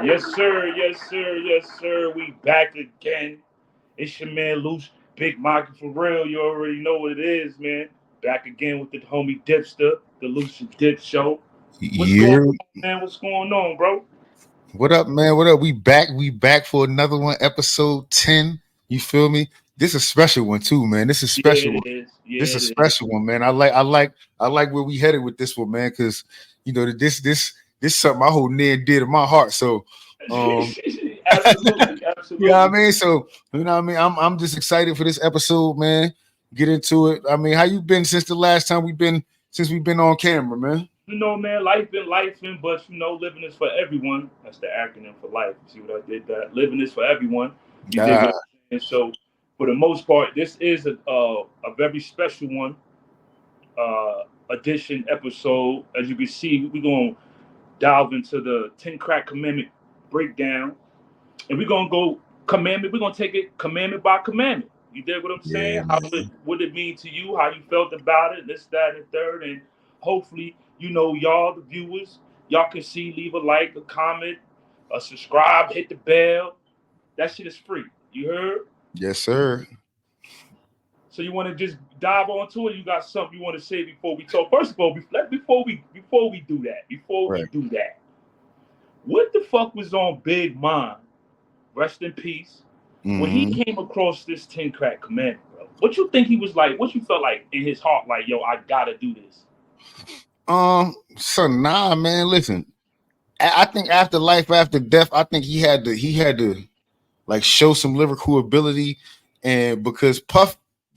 Yes, sir. Yes, sir. Yes, sir. We back again. It's your man Loosh, Big Monkey for real. You already know what it is, man. Back again with the homie Dipster, the LooshAndDip Show. What's going Yeah. on, man? What's going on, bro? What up, man? What up? We back. We back for another one, episode 10. You feel me? This is a special one too, man. This is a Yeah, special it one. is. Yeah, This is a it is. special one, man. I like where we headed with this one, man, because this something I hold near and dear to my heart. So um Absolutely, you know what I absolutely. mean? So you know what I mean? I'm just excited for this episode, man. Get into it. I mean, how you been since the last time we've been on camera, man? Man, life been lifing, but living is for everyone. That's the acronym for life. You see what I did? That living is for everyone. You dig Ah, what I'm saying? So, for the most part, this is a very special one, edition episode. As you can see, we're gonna dive into the 10 crack commandment breakdown, and we're gonna go commandment. We're gonna take it commandment by commandment. You dig what I'm yeah, saying? man. What it mean to you? How you felt about it? This, that, and the third, and hopefully, y'all, the viewers, y'all can see. Leave a like, a comment, a subscribe, hit the bell. That shit is free. You heard? Yes, sir. So you want to just dive onto it? You got something you want to say before we talk? First of all, before we do that, Right. what the fuck was on Big Mind? Rest in peace. When he Mhm. came across this 10 crack commandment, bro, what you think he was like? What you felt like in his heart? Like, yo, I gotta do this. So nah, man. Listen, I think after life, after death, I think he had to like show some lyrical ability, and because Puff,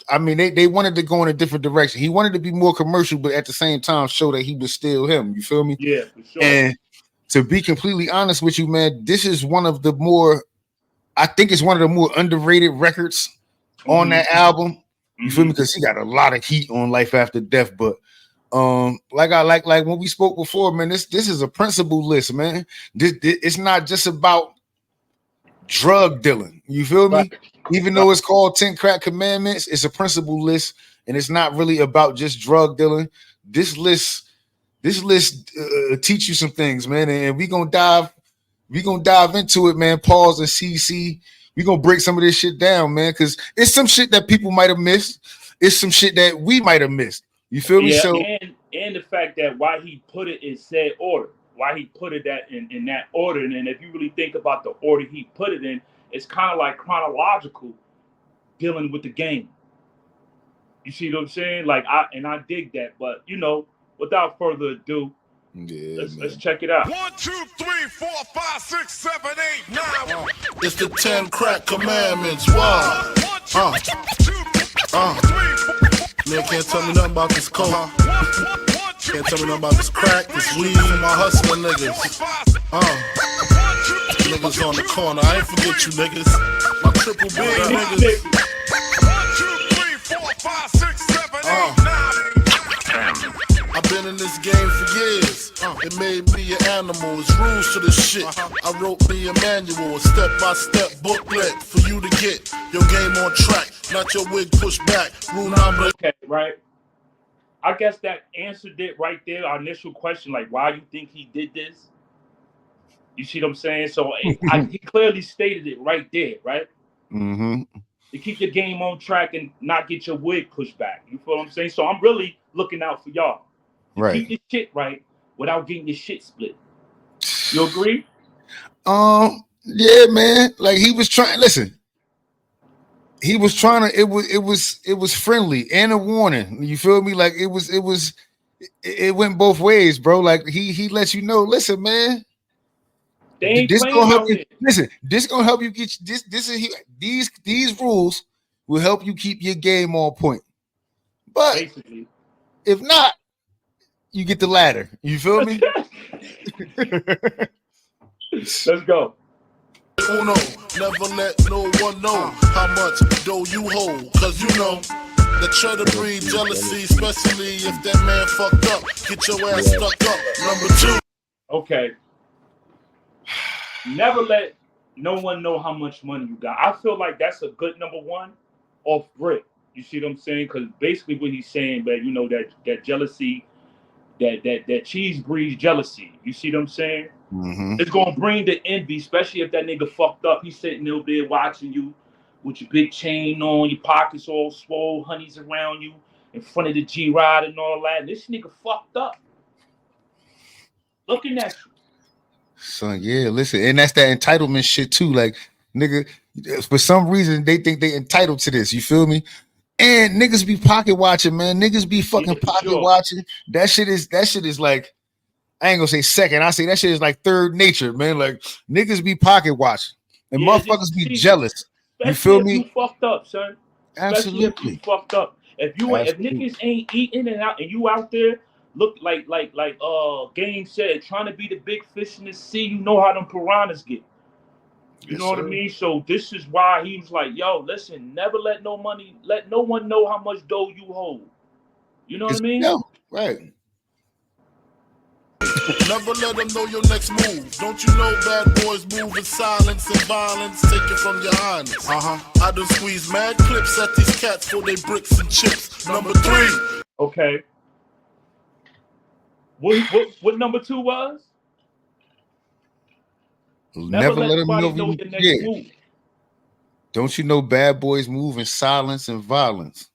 I mean, they wanted to go in a different direction. He wanted to be more commercial, but at the same time, show that he was still him. You feel me? Yeah, for sure. And to be completely honest with you, man, this is one of the more. I think it's one of the more underrated records on Mm-hmm. that album. You feel me? Mm-hmm. Because he got a lot of heat on Life After Death, but like when we spoke before, man, this is a principle list, man. This it's not just about drug dealing. You feel Right. me? Even Right. though it's called 10 Crack Commandments, it's a principle list, and it's not really about just drug dealing. This list, this list teach you some things, man, and we gonna dive into it, man. Pause and CC. We gonna break some of this shit down, man, because it's some shit that people might have missed. It's some shit that we might have missed. You feel me? Yeah, So and the fact that why he put it in said order, why he put it that in that order, and then if you really think about the order he put it in, it's kind of like chronological dealing with the game. You see what I'm saying? Like I dig that, but without further ado, yeah, let's man. check it out. 1, 2, 3, 4, 5, 6, 7, 8, 9. It's the 10 crack commandments. Why? Man can't tell me nothing about this coke. Can't tell me nothing about this crack, this weed, and my hustling niggas. Niggas on the corner. I ain't forget you niggas. My triple B niggas. 1, 2, 3, 4, 5, 6, 7, 8, 9. I've been in this game for years. It made me an animal. It's rules to this shit. I wrote me a manual, a step-by-step booklet for you to get your game on track. Not your wig pushed back. Rule number. Okay, right. I guess that answered it right there. Our initial question, like, why you think he did this? You see what I'm saying? So he clearly stated it right there, right? Mm-hmm. To keep your game on track and not get your wig pushed back. You feel what I'm saying? So I'm really looking out for y'all to keep Right. your shit right without getting your shit split. You agree? Yeah, man. Like he was trying. Listen, he was trying to. It was friendly and a warning. You feel me? Like it went both ways, bro. Like he lets you know. Listen, man. They ain't This gonna playing help out you. here, Listen, this gonna help you get this. These rules will help you keep your game on point. But basically. if not, you get the ladder. You feel me? Let's go. Uno, never let no one know how much dough you hold. Cause you know that try to breed jealousy, especially if that man fucked up. Get your ass stuck up. Number 2. Okay. Never let no one know how much money you got. I feel like that's a good number one off rip. You see what I'm saying? Because basically what he's saying, that that jealousy, that cheese breeds jealousy. You see what I'm saying? It's gonna bring the envy, especially if that nigga fucked up. He's sitting over there watching you with your big chain on, your pockets all swole, honeys around you, in front of the G-Rod and all that. And this nigga fucked up. Looking at you. Son, yeah, listen, and that's that entitlement shit too. Like, nigga, for some reason they think they entitled to this. You feel me? And niggas be pocket watching, man. Niggas be fucking pocket watching. That shit is like, I ain't gonna say second. I say that shit is like third nature, man. Like, niggas be pocket watching, and motherfuckers be jealous. Especially you feel me? You fucked up, son. Absolutely. Especially if you fucked up. If niggas ain't eating and out, and you out there look like Game said, trying to be the big fish in the sea, you know how them piranhas get. You know what I mean? So this is why he was like, yo, listen, never let no one know how much dough you hold. You know what I mean? No, right. Never let them know your next move. Don't you know bad boys move in silence and violence? Take it from your highness. I done squeeze mad clips at these cats for they bricks and chips. Number 3. Okay. What number 2 was? Never let them know your next move. Don't you know bad boys move in silence and violence?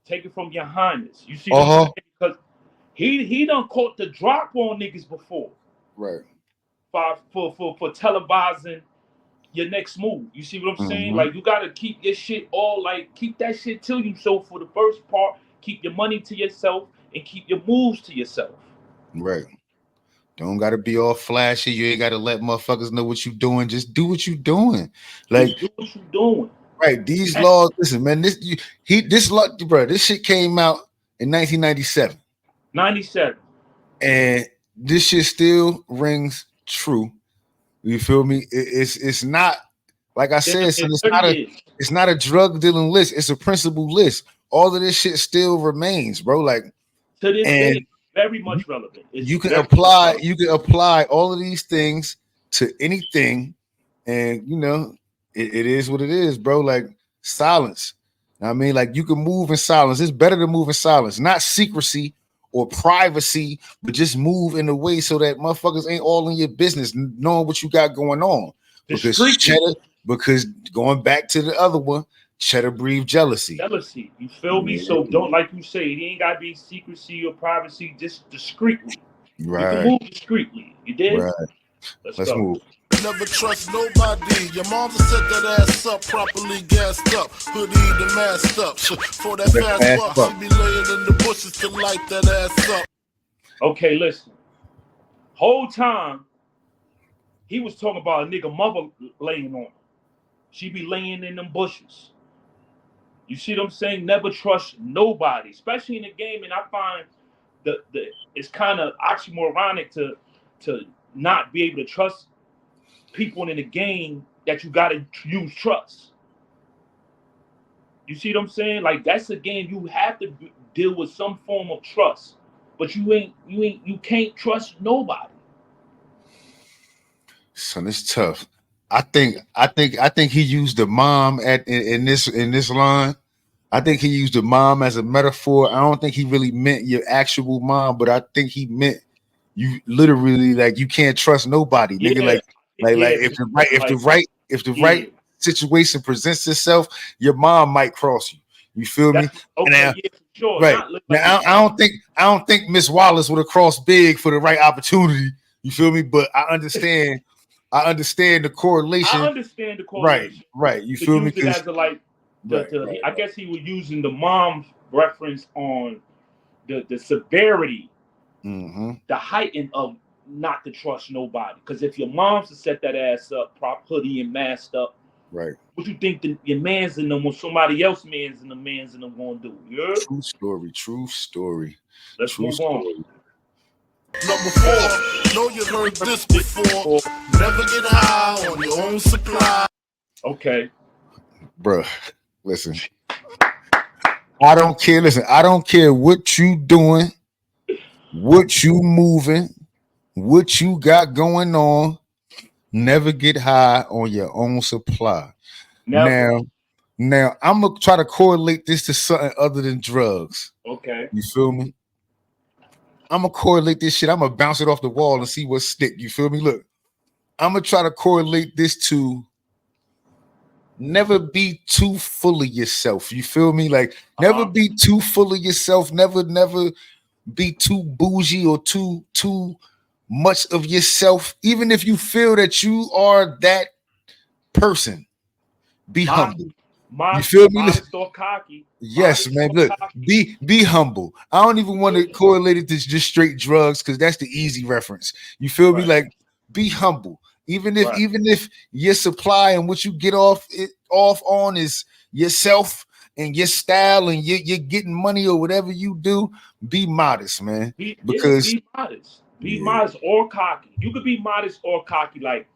Take it from your highness. You see what I'm saying? Because he done caught the drop on niggas before. Right. For televising your next move. You see what I'm saying? Like, you gotta keep your shit keep that shit to you. So for the first part, keep your money to yourself and keep your moves to yourself. Right. Don't gotta be all flashy. You ain't gotta let motherfuckers know what you doing. Just do what you doing. Like, just do what you doing. Right. These laws, listen, man. This shit came out in 1997. 97. And this shit still rings true. You feel me? It's not, like I said, son, it's not a drug dealing list. It's a principle list. All of this shit still remains, bro. Like, to this day, very much relevant. You can apply all of these things to anything, and you know, it is what it is, bro. Like, silence. I mean, like, you can move in silence. It's better to move in silence, not secrecy or privacy, but just move in a way so that motherfuckers ain't all in your business, knowing what you got going on. Because going back to the other one, cheddar breathe jealousy. You feel me? So don't, like you say, it ain't gotta be secrecy or privacy, just discreetly. Right. You can move discreetly. You did? Right. Let's move. Never trust nobody. Your mom set that ass up properly gassed up, hoodie the masked up. For that fast buck, she be laying in the bushes to light that ass up. Okay, listen. Whole time he was talking about a nigga mother laying on him. She be laying in them bushes. You see what I'm saying? Never trust nobody, especially in the game. And I find it's kind of oxymoronic to not be able to trust people in the game that you gotta use trust. You see what I'm saying? Like, that's a game you have to deal with some form of trust, but you can't trust nobody. Son, it's tough. I think he used the mom in this line. I think he used the mom as a metaphor. I don't think he really meant your actual mom, but I think he meant you literally, like, you can't trust nobody, nigga. Like if the right situation presents itself, your mom might cross you. You feel me? Okay, now, sure. Right now, I don't think Miss Wallace would have crossed big for the right opportunity. You feel me? But I understand the correlation. I understand the correlation. Right. You feel me? As a, I guess he was using the mom's reference on the severity, the heighten of not to trust nobody. Because if your mom's to set that ass up, prop hoodie and masked up, right? What you think your man's in them or somebody else man's in them gonna do? Yeah? True story. Let's move on. Number 4, know you heard this before. Never get high on your own supply. Okay. Bruh, listen. I don't care. Listen, I don't care what you doing, what you moving, what you got going on. Never get high on your own supply. Never. Now I'm gonna try to correlate this to something other than drugs. Okay. You feel me? I'm gonna correlate this shit. I'm gonna bounce it off the wall and see what stick. You feel me? Look, I'm gonna try to correlate this to never be too full of yourself. You feel me? Like never be too full of yourself. Never be too bougie or too much of yourself. Even if you feel that you are that person, be humble. You feel me? Modest or cocky. Yes, man. Look, be humble. I don't even want to correlate it to just straight drugs because that's the easy reference. You feel me? Like, be humble. Even if your supply and what you get off on is yourself and your style and you're getting money or whatever you do, be modest, man. Be modest. Be modest or cocky. You could be modest or cocky. Like,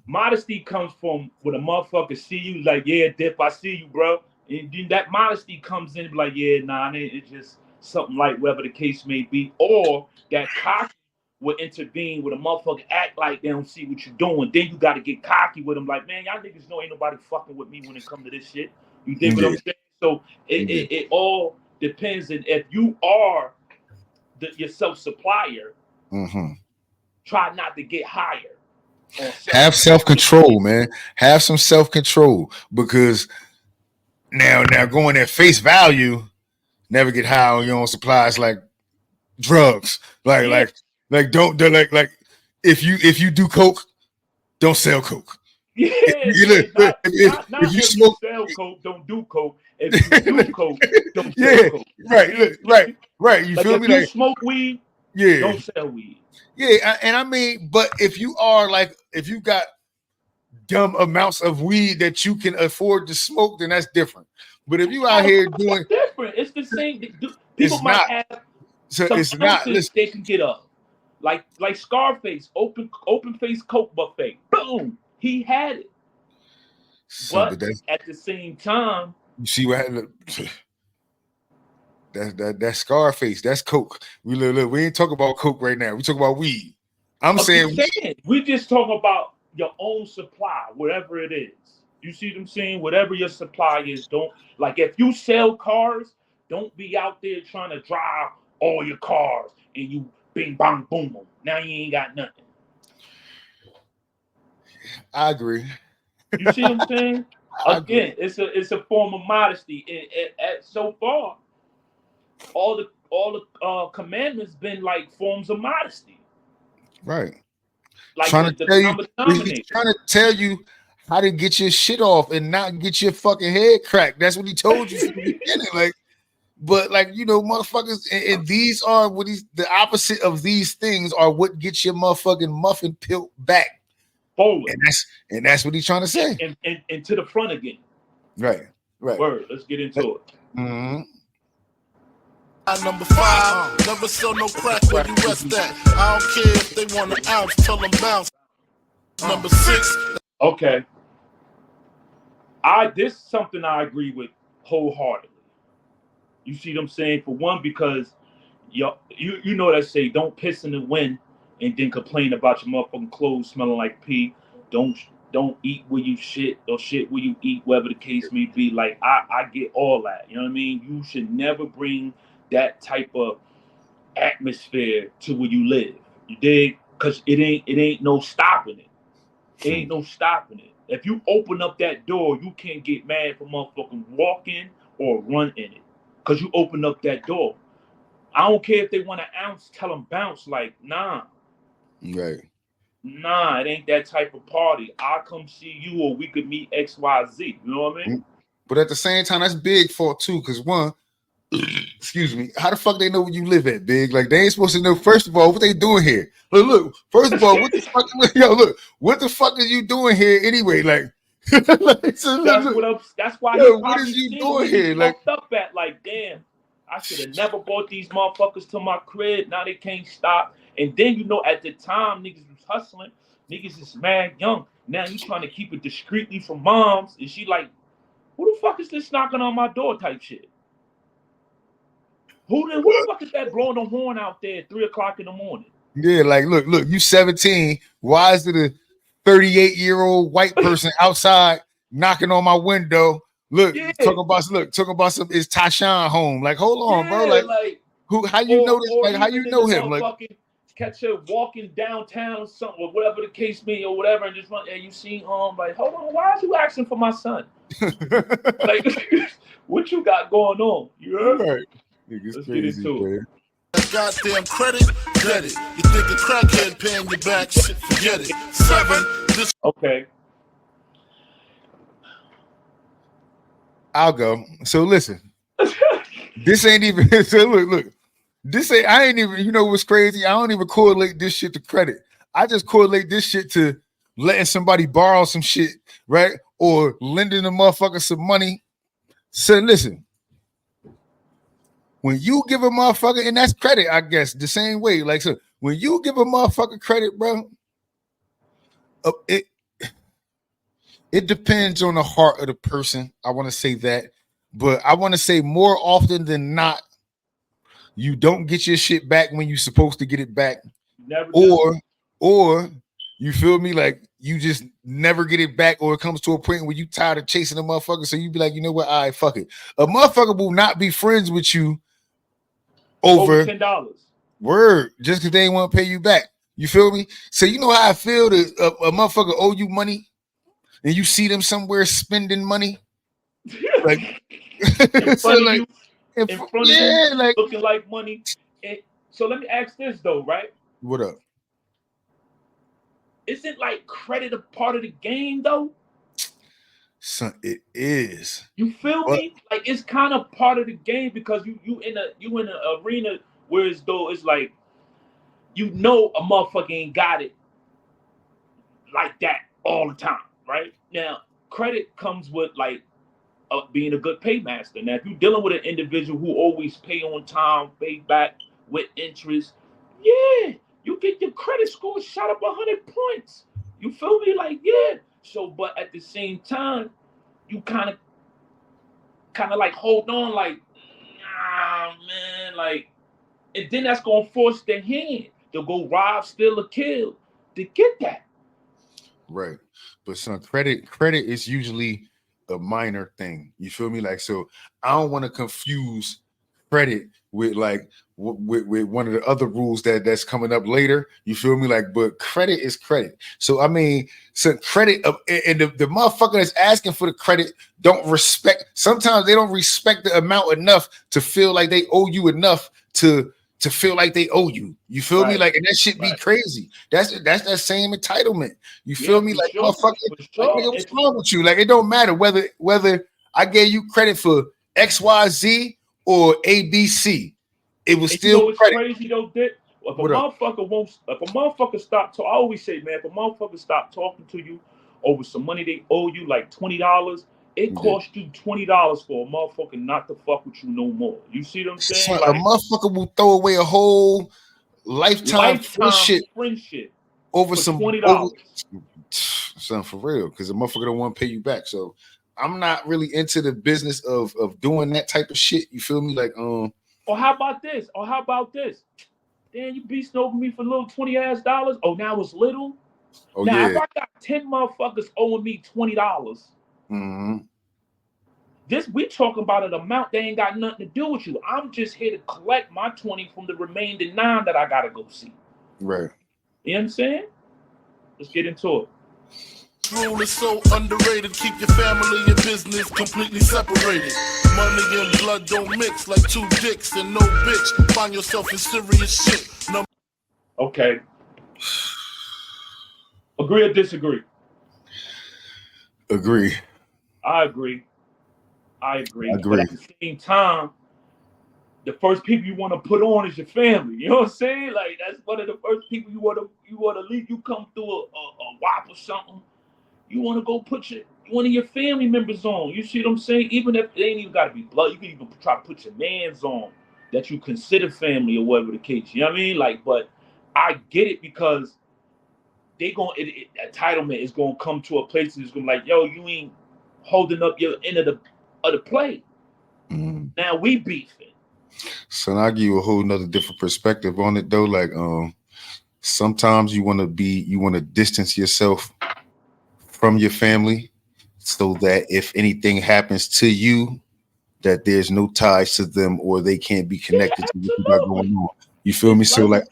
modesty comes from when a motherfucker see you, like, yeah, Dip, I see you, bro. And then that modesty comes in, like, yeah, nah, it's just something like whatever the case may be. Or that cocky will intervene with a motherfucker act like they don't see what you're doing. Then you got to get cocky with them, like, man, y'all niggas know ain't nobody fucking with me when it comes to this shit. You dig what I'm saying? So it all depends. And if you are your self-supplier, try not to get higher. Have self-control, man. Have some self-control, because now going at face value, never get high on your own supplies like drugs. Like don't like if you do coke, don't sell coke. Yeah, if you sell coke, don't do coke. If you do coke, don't sell coke. Right. You like feel if me? You like smoke weed, don't sell weed. Yeah, and I mean, but if you are like, if you got dumb amounts of weed that you can afford to smoke, then that's different. But if you out here doing different, it's the same. People might have it's not. Listen, they can get up, like Scarface, open face coke buffet. Boom, he had it. But at the same time, you see what happened. That's Scarface. That's coke. We ain't talking about coke right now. We talk about weed. I'm saying we just talk about your own supply, whatever it is. You see what I'm saying? Whatever your supply is, don't, like, if you sell cars, don't be out there trying to drive all your cars and you bing bang boom boom. Now you ain't got nothing. I agree. You see what I'm saying? Again, it's a form of modesty. So far, all the commandments been like forms of modesty. Right. Like trying to tell you how to get your shit off and not get your fucking head cracked. That's what he told you from the beginning. Like, but like, you know, motherfuckers, and these are what the opposite of these things are what gets your motherfucking muffin peeled back forward. And that's what he's trying to say. And to the front again. Right. Word. Let's get into it. Number 5, never sell no crack where you rest at. I don't care if they want an ounce, tell them bounce. Number 6. Okay. This is something I agree with wholeheartedly. You see what I'm saying? For one, because you know that say don't piss in the wind and then complain about your motherfucking clothes smelling like pee. Don't eat where you shit or shit where you eat, whatever the case may be. Like I get all that. You know what I mean? You should never bring that type of atmosphere to where you live. You dig? Because it ain't no stopping it. It ain't no stopping it. If you open up that door, you can't get mad for motherfucking walk in or run in it. Because you open up that door. I don't care if they want an ounce, tell them bounce. Like, nah. Right. Nah, it ain't that type of party. I'll come see you or we could meet XYZ. You know what I mean? But at the same time, that's big for too, because one, excuse me, how the fuck they know where you live at, Big? Like, they ain't supposed to know, first of all, what they doing here. Look, first of all, what the fuck, what the fuck are you doing here anyway? Like, that's why what is you doing here? Like, up at, like, damn, I should have never brought these motherfuckers to my crib. Now they can't stop. And then, you know, at the time, niggas was hustling. Niggas is mad young. Now you trying to keep it discreetly from moms. And she like, who the fuck is this knocking on my door type shit? Who the fuck is that blowing the horn out there at 3:00 in the morning? Yeah, like, look, you 17. Why is it a 38-year-old white person outside knocking on my window? Talking about some, is Tyshawn home? Like, hold on, bro. Like who? How you know this? Like, how you know him? Like, catch her walking downtown, something or whatever the case may or whatever, and just run, and you see like, hold on, why is you asking for my son? Like, what you got going on? You heard? Right. Let's crazy, get into it. Goddamn credit, get it. You think a crackhead paying you back? Shit, forget it. 7. This. Okay. I'll go. So listen, this ain't even. So look. This ain't. I ain't even. You know what's crazy? I don't even correlate this shit to credit. I just correlate this shit to letting somebody borrow some shit, right? Or lending a motherfucker some money. So listen. When you give a motherfucker, and that's credit, I guess, the same way. Like, so when you give a motherfucker credit, bro, it depends on the heart of the person. I want to say that, but I want to say more often than not, you don't get your shit back when you're supposed to get it back, or you feel me, like you just never get it back, or it comes to a point where you tired of chasing a motherfucker, so you be like, you know what, all right, fuck it. A motherfucker will not be friends with you over $10. Word, just because they ain't want to pay you back. You feel me? So you know how I feel that a motherfucker owe you money and you see them somewhere spending money, like in so front of like you, in front of you, like looking like money. So let me ask this though, right? What up? Isn't like credit a part of the game though? Son, it is. You feel me? Like it's kind of part of the game because you in an arena where it's like, you know, a motherfucker ain't got it like that all the time, right? Now, credit comes with like being a good paymaster. Now, if you're dealing with an individual who always pay on time, pay back with interest, yeah, you get your credit score shot up 100 points. You feel me? Like, yeah. So, but at the same time, you kind of like hold on, like, nah, man, like, and then that's gonna force their hand to go rob, steal, or kill to get that. Right, but son, credit is usually a minor thing. You feel me? Like, so I don't want to confuse credit with like with one of the other rules that's coming up later. You feel me? Like, but credit is credit. So I mean, so credit and the motherfucker that's asking for the credit don't respect. Sometimes they don't respect the amount enough to feel like they owe you enough to feel like they owe you. You feel me? Like, and that shit be crazy. That's that same entitlement. You feel me? Like, motherfucker, like, nigga, what's wrong with you? Like, it don't matter whether I gave you credit for XYZ or ABC. It was still credit. Crazy though, Dick. If a motherfucker stop, I always say, man, if a motherfucker stop talking to you over some money they owe you, like $20, it costs you $20 for a motherfucker not to fuck with you no more. You see what I'm saying? Like, a motherfucker will throw away a whole lifetime friendship over some $20. Son, for real, because a motherfucker don't want to pay you back. So I'm not really into the business of doing that type of shit. You feel me? Like, Or how about this? Damn, you beasting over me for little $20. Oh, now it's little. Oh, now, yeah. if I got 10 motherfuckers owing me $20, we talking about an amount that ain't got nothing to do with you. I'm just here to collect my 20 from the remaining 9 that I gotta go see. Right. You know what I'm saying? Let's get into it. Rule is so underrated. Keep your family and business completely separated. Money and blood don't mix like two dicks and no bitch. Find yourself in serious shit. Okay. Agree or disagree? Agree. I agree. But at the same time, the first people you want to put on is your family. You know what I'm saying? Like, that's one of the first people you want to leave. You come through a WAP or something, you want to go put one of your family members on. You see what I'm saying? Even if they ain't even got to be blood, you can even try to put your mans on that you consider family or whatever the case. You know what I mean? Like, but I get it because entitlement is gonna come to a place that's gonna be like, yo, you ain't holding up your end of the play. Now we beefing. So I'll give you a whole nother different perspective on it though. Like, sometimes you want to distance yourself from your family so that if anything happens to you, that there's no ties to them or they can't be connected to what you got going on. You feel me? So like,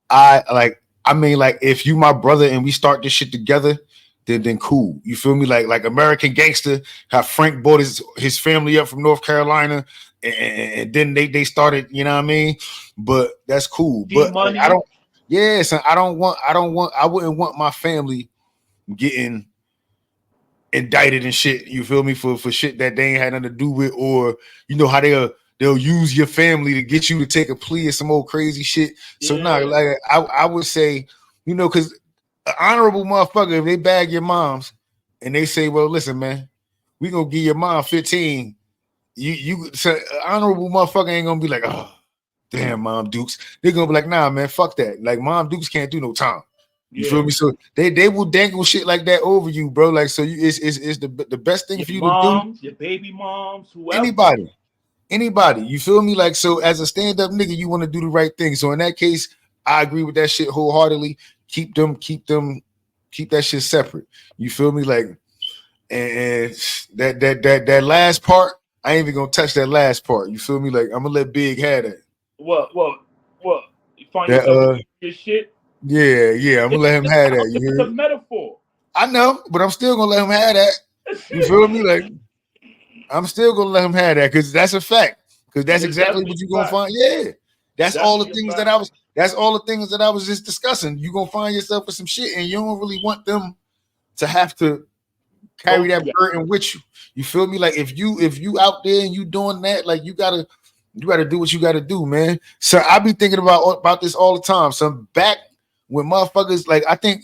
I mean, like, if you my brother and we start this shit together, then cool. You feel me? Like American Gangster, how Frank brought his family up from North Carolina, and then they started, you know what I mean? But that's cool. But like, I don't. Yes, I wouldn't want my family getting indicted and shit. You feel me? For shit that they ain't had nothing to do with, or you know how they'll use your family to get you to take a plea or some old crazy shit. So like I would say, you know, because an honorable motherfucker, if they bag your moms and they say, well, listen, man, we gonna give your mom 15. You so honorable motherfucker ain't gonna be like, oh, damn, Mom Dukes. They're gonna be like, nah, man, fuck that. Like, Mom Dukes can't do no time. You feel me? So they will dangle shit like that over you, bro. Like, so it's the best thing for you to do. Your baby moms, whoever. Anybody. You feel me? Like, so as a stand-up nigga, you want to do the right thing. So in that case, I agree with that shit wholeheartedly. Keep that shit separate. You feel me? Like, and that last part, I ain't even gonna touch that last part. You feel me? Like, I'm gonna let Big have that. Well, you find yourself your shit. Yeah, I'm gonna let him have that. It's a metaphor. I know, but I'm still gonna let him have that. You feel me? Like, I'm still gonna let him have that because that's a fact. Because that's exactly what you're gonna find. Yeah, that's all the things that I was. That's all the things that I was just discussing. You're gonna find yourself with some shit, and you don't really want them to have to carry that burden with you. You feel me? Like, if you out there and you doing that, like, you gotta do what you gotta do, man. So I be thinking about this all the time. So back when motherfuckers, like, I think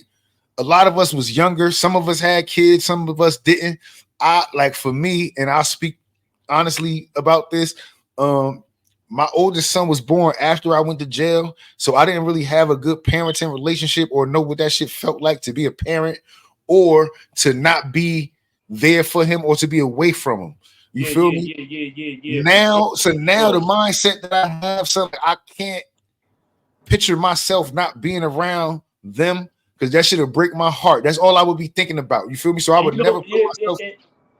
a lot of us was younger. Some of us had kids. Some of us didn't. Like, for me, and I'll speak honestly about this. My oldest son was born after I went to jail, so I didn't really have a good parenting relationship or know what that shit felt like to be a parent or to not be there for him or to be away from him. You feel me? Yeah. Now the mindset that I have, something I can't picture myself not being around them because that shit'll break my heart. That's all I would be thinking about. You feel me? So I would never put myself.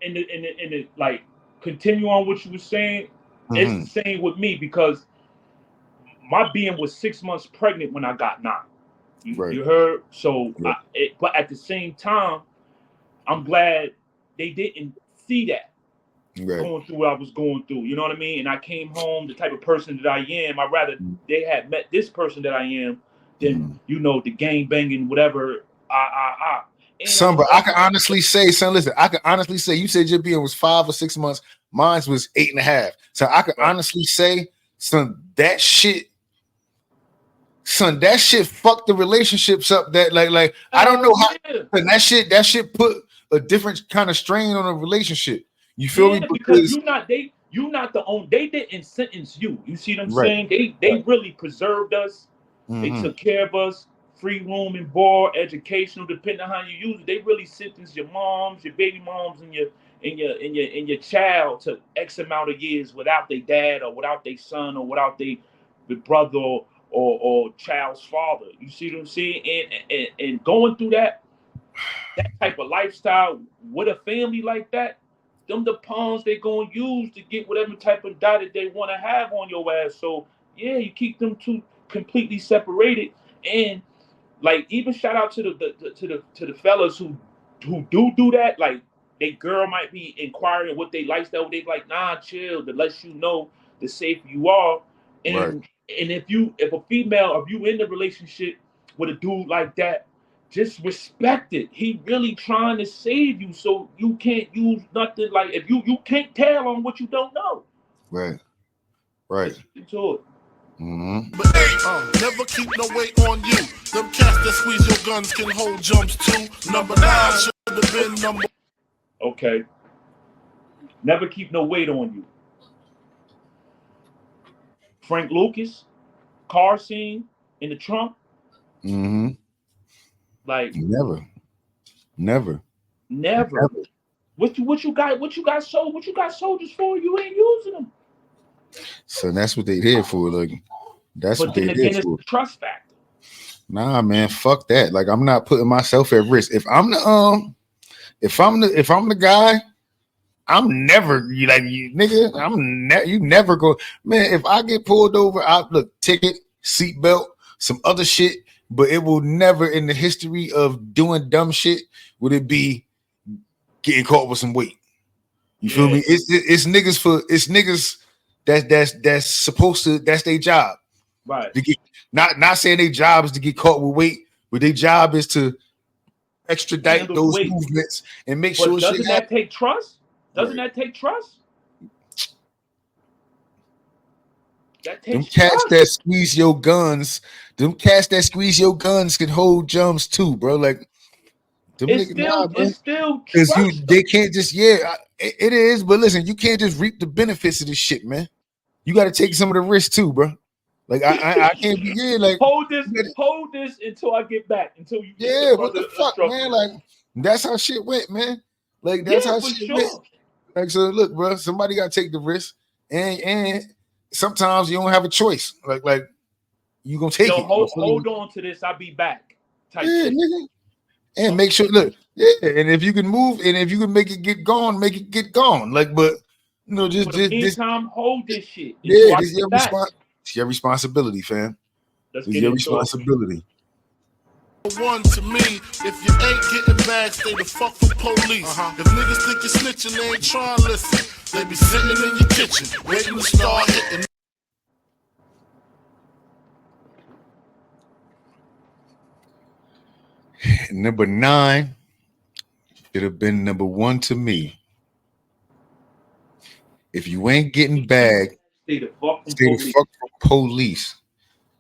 And like, continue on what you were saying. It's the same with me because my being was 6 months pregnant when I got knocked. You heard? So, but at the same time, I'm glad they didn't see that going through what I was going through. You know what I mean? And I came home the type of person that I am. I'd rather they had met this person that I am than you know, the gang banging whatever. Son, but I can honestly say, son, listen, I can honestly say, you said your being was 5 or 6 months. Mine was 8.5. So I can honestly say, son, that shit fucked the relationships up. That like I don't know how. And that shit put a different kind of strain on a relationship. You feel me? Because you not the only. They didn't sentence you. You see what I'm saying? They really preserved us. They took care of us. Free room and board, educational, depending on how you use it. They really sentenced your moms, your baby moms, and your child to X amount of years without their dad or without their son or without their brother or child's father. You see what I'm saying? And going through that type of lifestyle with a family like that, them the pawns they gonna use to get whatever type of data they want to have on your ass. So yeah, you keep them two completely separated. And like, even shout out to the fellas who do that. Like, they girl might be inquiring what they lifestyle. They like, nah, chill. The less you know, the safer you are. And if a female, if you in the relationship with a dude like that, just respect it. He really trying to save you, so you can't use nothing. Like, if you can't tell on what you don't know. Right. Into it. But never keep no weight on you. Them cats that squeeze your guns can hold jumps too. Number 9 should have been number. Okay. Never keep no weight on you. Frank Lucas, car scene in the trunk. Like, never. What you got soldiers for? You ain't using them. So that's what they did for. Like, that's what they did for. It's a trust factor. Nah, man, fuck that. Like, I'm not putting myself at risk. If I'm the guy, I'm never you never go, man. If I get pulled over, I look, ticket, seatbelt, some other shit, but it will never in the history of doing dumb shit would it be getting caught with some weight. You feel me? It's niggas that's supposed to, that's their job. Right. To get, not saying their job is to get caught with weight, but their job is to extradite those movements and make sure. Doesn't that take trust? Doesn't that take trust? That takes them cats that squeeze your guns. Them cats that squeeze your guns can hold jumps too, bro. Like them it's still trust. They can't just it is. But listen, you can't just reap the benefits of this shit, man. You got to take some of the risk too, bro. Like I can't be like hold this until I get back. Until you what the fuck, man? Like that's how shit went, man. Like that's how shit went. Like so, look, bro. Somebody got to take the risk, and sometimes you don't have a choice. Like you gonna take it. Hold on to this. I'll be back. Type shit. Nigga. And make sure, look, and if you can move, and if you can make it get gone, make it get gone. Like, but you know, just this time, hold this shit. Yeah, this it's your responsibility, fam. It's your responsibility. One to me, if you ain't getting back, stay the fuck from police. If niggas think you're snitching, they ain't trying to listen. They be sitting in your kitchen, waiting to start hitting. Number 9 should have been number 1 to me. If you ain't getting bagged, stay the fuck from police.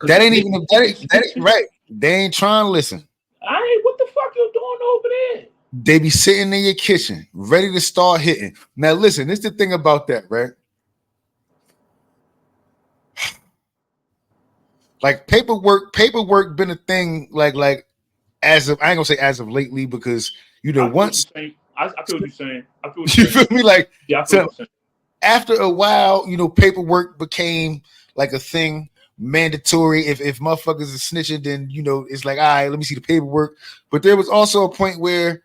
That ain't even that ain't right. They ain't trying to listen. What the fuck you doing over there? They be sitting in your kitchen, ready to start hitting. Now listen, this is the thing about that, right? Like paperwork been a thing like as of, I ain't gonna say as of lately, because once I feel what you're saying. You feel me? Like, yeah, I feel what you're saying. After a while, paperwork became like a thing, mandatory. If motherfuckers are snitching, then it's like, all right, let me see the paperwork. But there was also a point where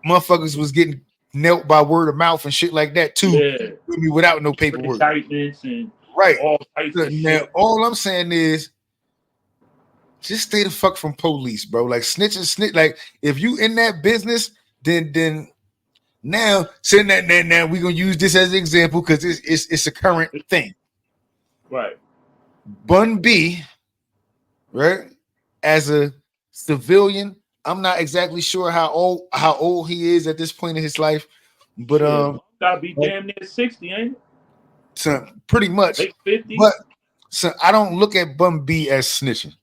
motherfuckers was getting knelt by word of mouth and shit like that too, without no paperwork. And right. All types of shit. All I'm saying is, just stay the fuck from police, bro. Like snitch. Like if you in that business, then now send that. Now we're gonna use this as an example because it's a current thing. Right. Bun B, right? As a civilian, I'm not exactly sure how old he is at this point in his life, but gotta be damn near 60, ain't it? So pretty much. Late 50. But so I don't look at Bun B as snitching.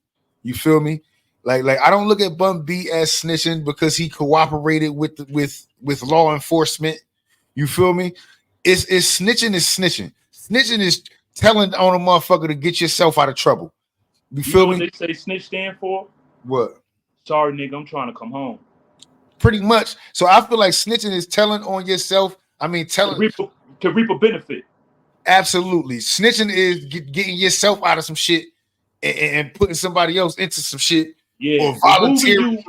You feel me? Like I don't look at Bun B as snitching because he cooperated with law enforcement. You feel me? It's snitching is snitching. Snitching is telling on a motherfucker to get yourself out of trouble. You feel me? What they say snitch stand for? What? Sorry, nigga, I'm trying to come home. Pretty much. So I feel like snitching is telling on yourself. I mean, telling to reap a benefit. Absolutely. Snitching is getting yourself out of some shit and putting somebody else into some shit. Yeah. Or volunteering.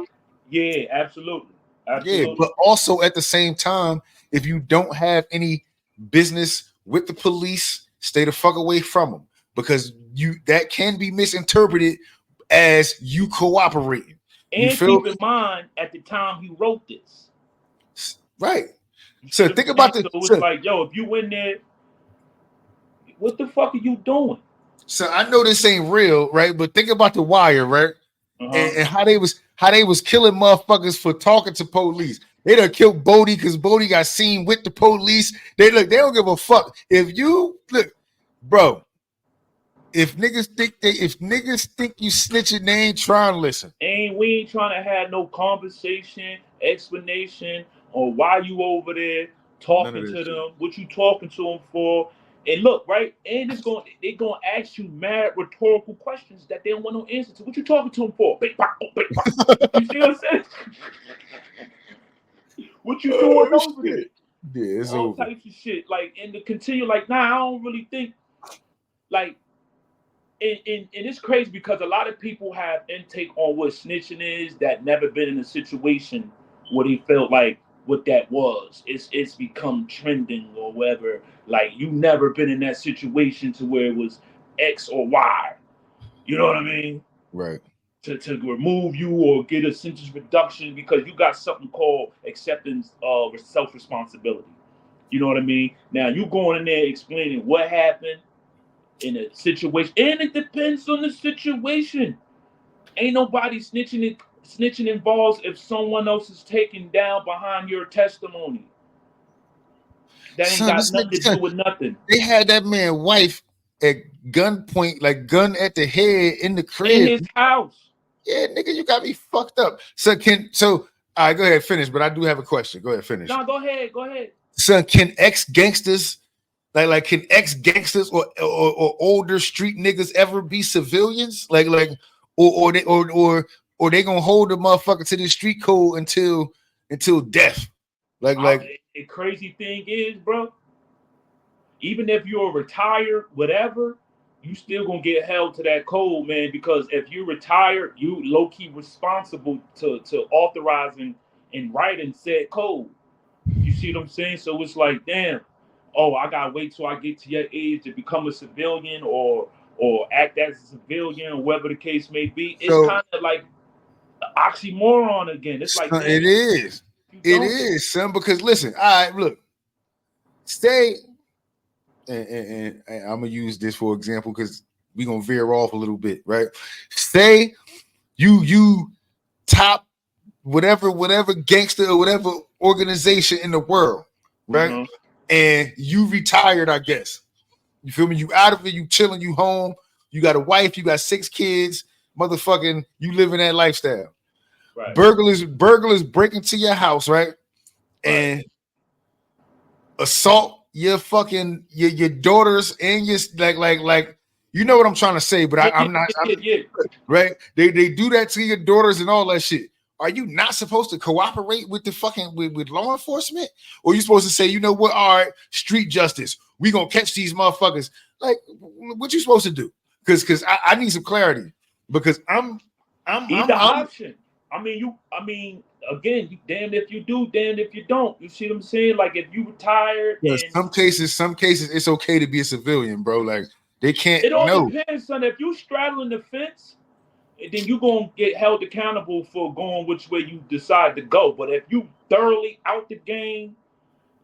Yeah, absolutely. Yeah, but also at the same time, if you don't have any business with the police, stay the fuck away from them, because that can be misinterpreted as you cooperating. And keep in mind, at the time he wrote this, right? So think about this. So it's like, yo, if you in there, what the fuck are you doing? So I know this ain't real, right? But think about The Wire, right? And how they was killing motherfuckers for talking to police. They done killed Bodie because Bodie got seen with the police. They don't give a fuck. If you look, bro, if niggas think you snitching, they ain't trying to listen. We ain't trying to have no conversation, explanation on why you over there talking to them, what you talking to them for. And look, right, and they're gonna ask you mad rhetorical questions that they don't want no answer to. What you talking to them for? Big pop, big pop. You see what I'm saying? What you doing over there? Yeah, it's all over. Types of shit. Like, and to continue, like, I don't really think, like, and it's crazy because a lot of people have intake on what snitching is that never been in a situation where they felt like what that was. It's become trending or whatever. Like, you never been in that situation to where it was X or Y. You know what I mean? Right. To remove you or get a sentence reduction because you got something called acceptance of self-responsibility. You know what I mean? Now you going in there explaining what happened in a situation, and it depends on the situation. Ain't nobody snitching involves if someone else is taken down behind your testimony. That ain't Son, got this nothing nigga, to do with nothing. they had that man wife at gunpoint, like gun at the head in the crib. In his house. Yeah, nigga, you got me fucked up. So all right, go ahead, finish. But I do have a question. Go ahead, finish. No, go ahead. Son, can ex-gangsters can ex-gangsters or older street niggas ever be civilians? Or they gonna hold the motherfucker to the street code until death? The crazy thing is, bro, even if you're retired, whatever, you still gonna get held to that code, man. Because if you're retired, you low key responsible to authorizing and writing said code. You see what I'm saying? So it's like, damn, oh, I gotta wait till I get to your age to become a civilian or act as a civilian or whatever the case may be. It's kind of like an oxymoron again. It's like, damn, it is, son. Because listen, all right, look, stay. And I'm gonna use this for example because we're gonna veer off a little bit, right? Say you top whatever gangster or whatever organization in the world, right? Mm-hmm. And you retired, I guess. You feel me? You out of it, you chilling, you home, you got a wife, you got 6 kids, motherfucking, you living that lifestyle. Right. Burglars break into your house, right? And assault your fucking your daughters and your like you know what I'm trying to say, but I'm not right. They do that to your daughters and all that shit. Are you not supposed to cooperate with the fucking with law enforcement? Or are you supposed to say, you know what? All right, street justice. We gonna catch these motherfuckers. Like, what you supposed to do? Because I need some clarity. Because I'm option. I mean, again, you damned if you do, damned if you don't. You see what I'm saying? Like if you retired. Yeah, some cases, it's okay to be a civilian, bro. Like they can't. It all depends, son. If you straddling the fence, then you're gonna get held accountable for going which way you decide to go. But if you thoroughly out the game,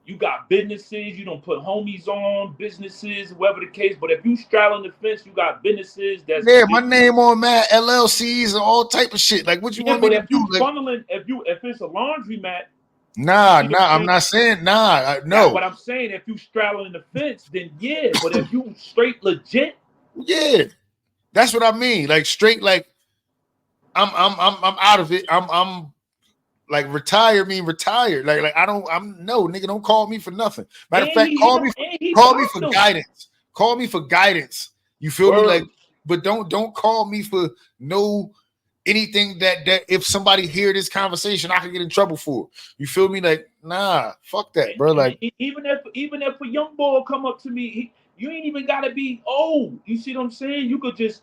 you got businesses, you don't put homies on, businesses, whatever the case. But if you straddling the fence, you got businesses that's my name on Matt, LLCs and all type of shit. Like what you want me to do? Funneling, if it's a laundromat. Nah, I'm not saying no. What I'm saying, if you straddling the fence, then yeah. But if you straight legit, yeah, that's what I mean. Like straight, like I'm out of it. I'm like retired. Like I'm no nigga. Don't call me for nothing. Matter of fact, call me for guidance. Call me for guidance. You feel me? Like, but don't call me for no anything that if somebody hear this conversation, I could get in trouble for. You feel me? Like, nah, fuck that, bro. Like, even if a young boy will come up to me, you ain't even gotta be old. You see what I'm saying? You could just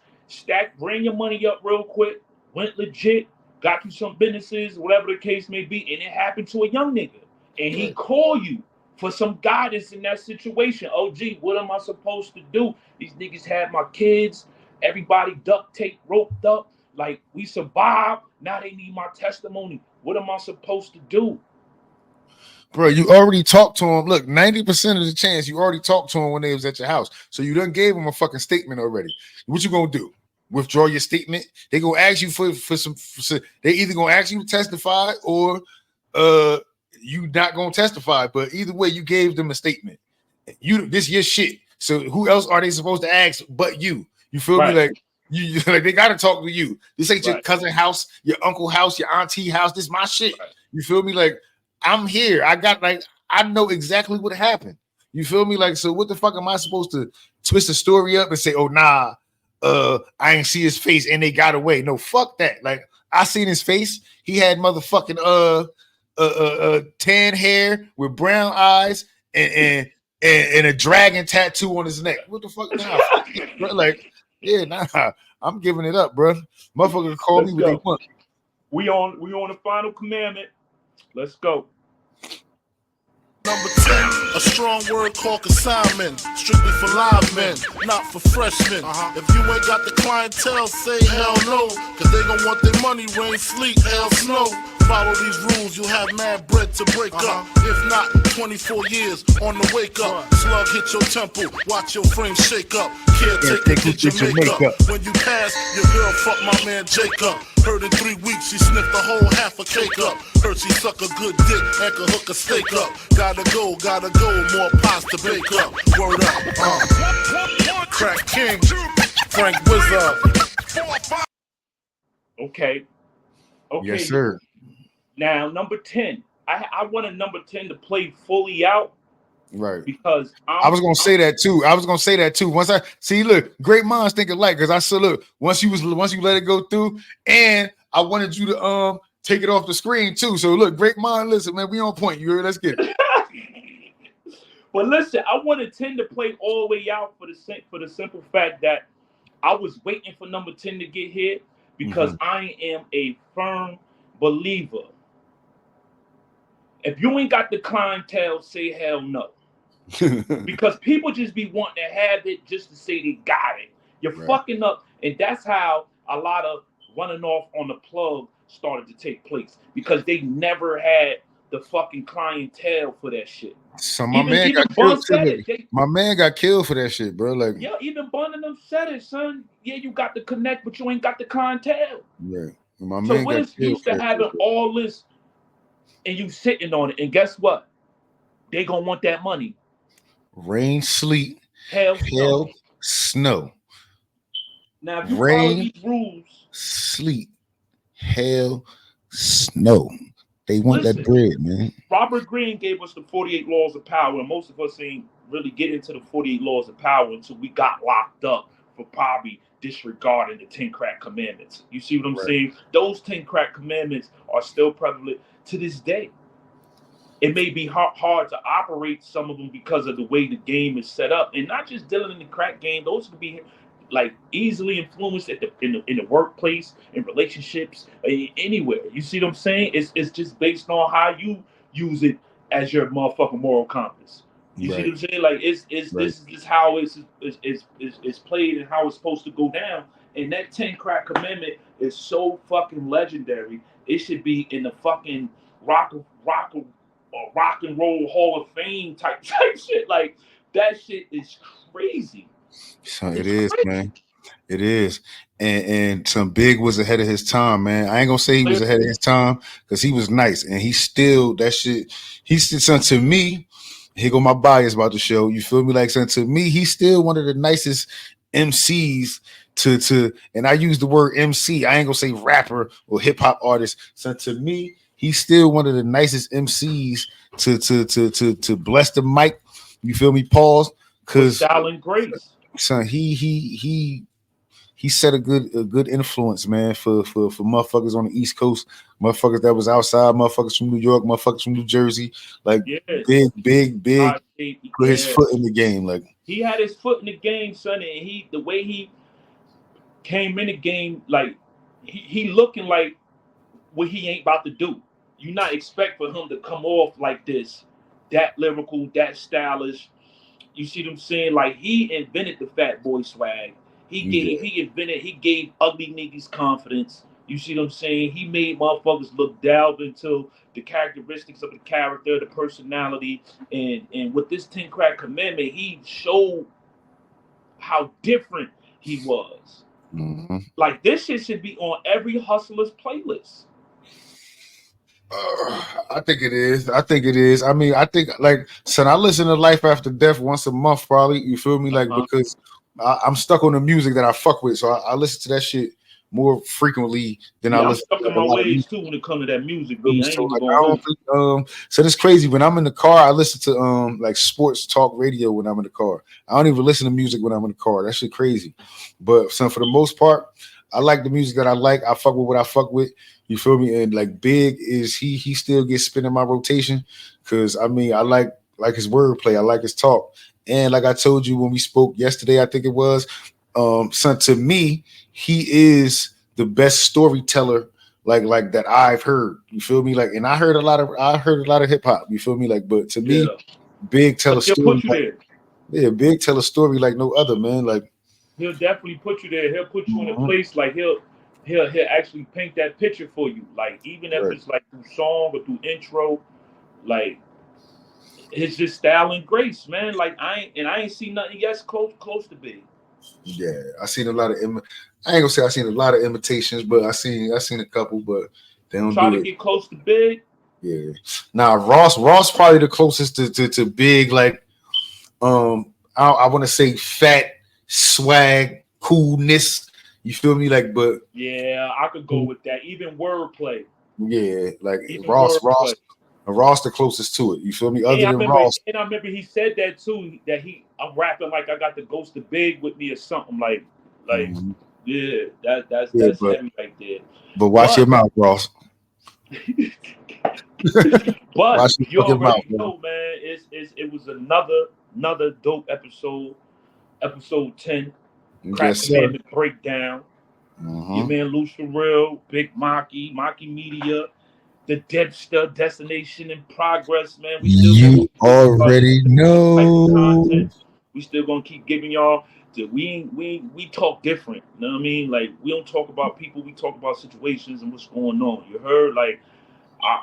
bring your money up real quick, went legit, got you some businesses, whatever the case may be, and it happened to a young nigga, and he call you for some guidance in that situation. Oh, gee, what am I supposed to do? These niggas had my kids, everybody duct tape roped up. Like, we survived. Now they need my testimony. What am I supposed to do? Bro, you already talked to him. Look, 90% of the chance you already talked to him when they was at your house. So you done gave him a fucking statement already. What you gonna do? Withdraw your statement? They gonna ask you for some they either gonna ask you to testify or you not gonna testify. But either way, you gave them a statement. This your shit. So who else are they supposed to ask but you? You feel me? Like you like they gotta talk to you. This ain't your cousin house, your uncle house, your auntie house. This is my shit. You feel me? Like I'm here. I know exactly what happened. You feel me? Like, so what the fuck am I supposed to twist the story up and say, oh nah, I ain't see his face and they got away? No, fuck that. Like I seen his face. He had motherfucking tan hair with brown eyes and a dragon tattoo on his neck. What the fuck now? Like, yeah, nah, I'm giving it up, bro. Motherfucker call me what they want. We on the final commandment. Let's go. Number 10, a strong word called consignment. strictly for live men, not for freshmen. If you ain't got the clientele, say hell no, cause they gon' want their money, rain, sleet, hell, snow. Follow these rules, you'll have mad bread to break up. If not, 24 years on the wake up. Slug hit your temple, watch your frame shake up. Caretaker get your makeup. When you pass, your girl fuck my man Jacob. Heard in 3 weeks she sniffed the whole half a cake up. Heard she suck a good dick and could hook a steak up. Gotta go, more pies to bake up. Word up, Crack King, Frank Wizard. Okay. Yes, sir. Now, number 10. I wanted number 10 to play fully out. Right. Because I was gonna say that too. Once I see, look, great minds think alike. Because I said, look, once you let it go through, and I wanted you to take it off the screen too. So look, great mind. Listen, man, we on point. You heard? Let's get it. But listen, I wanted 10 to play all the way out for the simple fact that I was waiting for number 10 to get here because I am a firm believer. If you ain't got the clientele, say hell no. Because people just be wanting to have it just to say they got it. You're fucking up. And that's how a lot of running off on the plug started to take place. Because they never had the fucking clientele for that shit. So my man got killed for that shit, bro. Like, yeah, even Bun and them said it, son. Yeah, you got the connect, but you ain't got the clientele. Yeah. So what is used to having all this and you sitting on it, and guess what? They gonna want that money. Rain, sleet, hail, snow. Now, if you follow these rules, sleet, hail, snow. They want that bread, man. Robert Greene gave us the 48 laws of power, and most of us ain't really get into the 48 laws of power until we got locked up for probably disregarding the 10 crack commandments. You see what I'm saying? Those 10 crack commandments are still prevalent to this day. It may be hard to operate some of them because of the way the game is set up, and not just dealing in the crack game. Those could be like easily influenced in the workplace, in relationships, anywhere. You see what I'm saying? It's just based on how you use it as your motherfucking moral compass. You see what I'm saying? Like this is how it's played and how it's supposed to go down. And that 10 crack commandment is so fucking legendary. It should be in the fucking rock and roll Hall of Fame type shit. Like that shit is crazy. So it is, man. It is. And some big was ahead of his time, man. I ain't gonna say he was ahead of his time because he was nice and he still that shit. He said something to me. Here go my bias about the show. You feel me? Like something to me, he's still one of the nicest MCs to and I use the word MC. I ain't gonna say rapper or hip hop artist. So to me, he's still one of the nicest MCs to bless the mic. You feel me? Pause. Cause style and grace. Son, he set a good influence, man, for motherfuckers on the East Coast, motherfuckers that was outside, motherfuckers from New York, motherfuckers from New Jersey, like big put his foot in the game. Like he had his foot in the game, son, and the way he came in the game, like he looking like what he ain't about to do. You not expect for him to come off like this, that lyrical, that stylish. You see what I'm saying? Like he invented the fat boy swag. He gave ugly niggas confidence. You see what I'm saying? He made motherfuckers delve into the characteristics of the character, the personality, and with this 10 crack commandment, he showed how different he was. Mm-hmm. Like this shit should be on every hustler's playlist. I think it is. I mean, I think like, son, I listen to Life After Death once a month, probably. You feel me? Like because I'm stuck on the music that I fuck with, so I listen to that shit more frequently than I listen. I'm stuck in my ways too when it comes to that music. So it's crazy when I'm in the car. I listen to like sports talk radio when I'm in the car. I don't even listen to music when I'm in the car. That shit crazy. But son, for the most part, I like the music that I like. I fuck with what I fuck with. You feel me? And like Big is he still gets spin in my rotation because I mean I like his wordplay. I like his talk. And like I told you when we spoke yesterday, I think it was, son, to me, he is the best storyteller like that I've heard. You feel me? Like, and I heard a lot of hip hop. You feel me? Like, but to me, Big tell a story. Yeah, Big tell a story like no other, man. Like He'll definitely put you there. He'll put you in a mhm, place like he'll actually paint that picture for you. Like even if right. it's like through song or through intro, like it's just style and grace, man. Like I ain't seen nothing yet close to Big. Yeah, I seen a lot of I ain't gonna say I seen a lot of imitations, but I seen a couple, but they don't Try do to it. get close to Big. Yeah. Now Ross probably the closest to Big, like I want to say fat swag coolness. You feel me? Like, but Yeah, I could go with that. Even wordplay. yeah, like Even Ross wordplay. Ross Ross the closest to it. You feel me? Other than Ross, And I remember he said that too. That I'm rapping like I got the ghost of Big with me or something like mhm. yeah. Yeah, That's heavy right there. but watch your But mouth, Ross. but Watch your you fucking mouth, already man. know, man. It was another dope episode. Episode 10, Crack Yes, sir. Commandment Breakdown. Your Mm-hmm. man Loosh for Real, Big Maki Media, the Dipster, Destination in Progress, man. We still gonna You keep giving y'all already this type of know. content. We still gonna keep giving y'all. We talk different. You know what I mean? Like we don't talk about people. We talk about situations and what's going on. You heard? Like our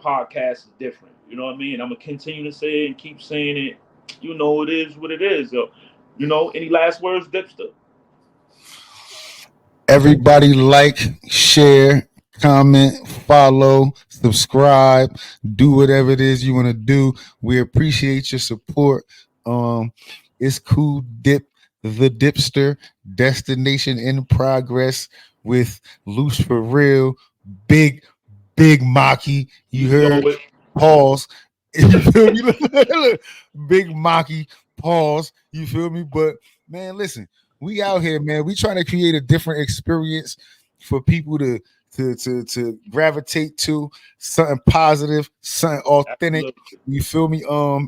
podcast is different. You know what I mean? I'm gonna continue to say it and keep saying it. You know, it is what it is. You know, any last words, Dipster? Everybody like, share, comment, follow, subscribe, do whatever it is you want to do. We appreciate your support. Um, it's Cool Dip, the Dipster, Destination in Progress with Loose for Real, Big, Big Maki. You You know heard? it. Pause. You feel me? Look, Big Maki, pause. You feel me? But man, listen, we out here, man. We trying to create a different experience for people to gravitate to something positive, something authentic. Absolutely. You feel me?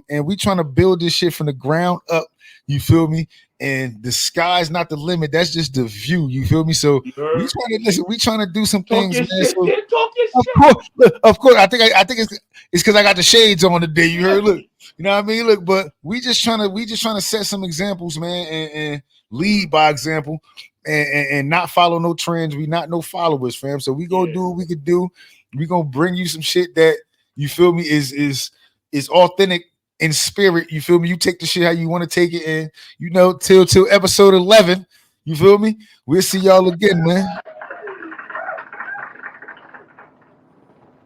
And we trying to build this shit from the ground up. You feel me? And the sky's not the limit. That's just the view. You feel me? So You we heard? trying to listen. We trying to do some Talk things, your man. shit, So kid. Talk your of shit. course, look, of course. I think it's because I got the shades on today. You heard? Look, you know what I mean? Look, but we just trying to set some examples, man, and lead by example, and not follow no trends. We not no followers, fam. So we gonna Yeah. do what we could do. We gonna bring you some shit that you feel me is authentic in spirit. You feel me? You take the shit how you want to take it, and you know till episode 11. You feel me? We'll see y'all again, man.